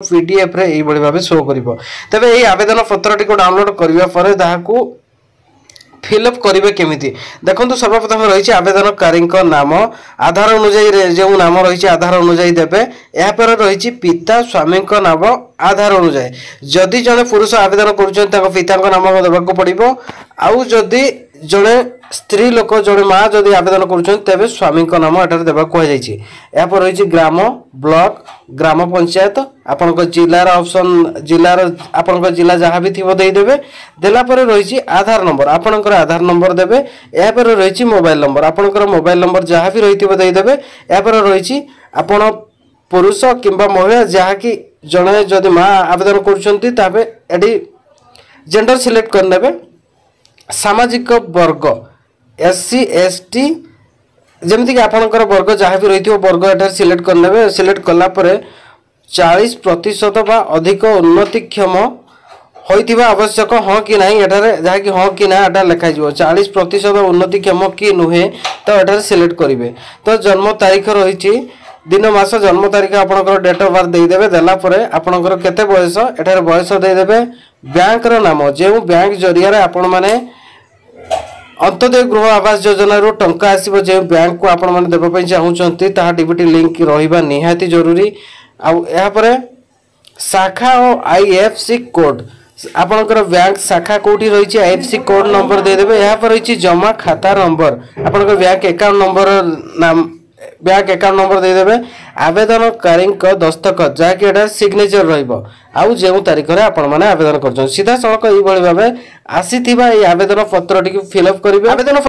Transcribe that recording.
PDF रे एई बळी भाबे show करिवो। तबे एई आवेदन पत्रटी को डाउनलोड करिवा परे ताहाकू फिलअप करेंगे केमिति देखो सर्वप्रथम रही आवेदनकारी नाम आधार अनुजाई जो नाम रही आधार अनुजाई देवे यापर रही पिता स्वामी नाम आधार अनुजाई जदि जड़े पुरुष आवेदन कर पिता नाम देवाक पड़ो आउ जदि जड़े स्त्री लोक जड़े माँ जदि आवेदन कर स्वामी नाम एटार देवा कहपर रही ग्राम ब्लॉक ग्राम पंचायत आपण जिलार ऑप्शन जिलार आपण जिला जहाँ भी थी देदेवे देलापर रही आधार नंबर आपणकर आधार नंबर देवे यापर रही मोबाइल नंबर आपणकर मोबाइल नंबर जहाँ भी रही देदेवे यापर रही आपण पुरुष किंबा महिला जहाँकि जड़े जदि माँ आवेदन कर जेंडर सिलेक्ट करने सामाजिक वर्ग एससी एसटी जमीक आपणकर वर्ग जहाँ भी रही वर्ग एठार सिलेक्ट करने सिलेक्ट कलापर 40% बा अधिक उन्नतिक्षम होइथिबा आवश्यक हाँ कि नहीं एठारे जहाँकि हाँ कि ना एटा लिखा 40% उन्नतिक्षम कि नुहे तो एठारे सिलेक्ट करेंगे। तो जन्म तारीख रही दिन मास जन्म तारीख आपणकर डेट ऑफ बर्थ देदेवे देलापर आपणकर केते बयस एठारे बयस देदेवे बैंक नाम जो बैंक जरिया आपण माने अंत्योदय गृह आवास योजना रू टंका आसीबो जे बैंक को आपण माने देबा पई चाहउचंती ताहा डीबीटी लिंक रहिबा निहाती जरूरी आउ यहाँ पर शाखा और आईएफसी कोड आपणकर बैंक शाखा कोठी रही आईएफसी कोड नंबर देदेवे यहाँ पर रही जमा खाता नंबर आपणकर बैंक अकाउंट नंबर नाम बैंक अकाउंट नंबर देदेवे आवेदनकारी दस्तखत जहाँकि सिग्नेचर रहिबो आउ जो तारीख में आपण मैंने आवेदन कर सीधा सड़क ये भाव आसी आवेदन पत्र टी फिलअप करेंगे। आवेदन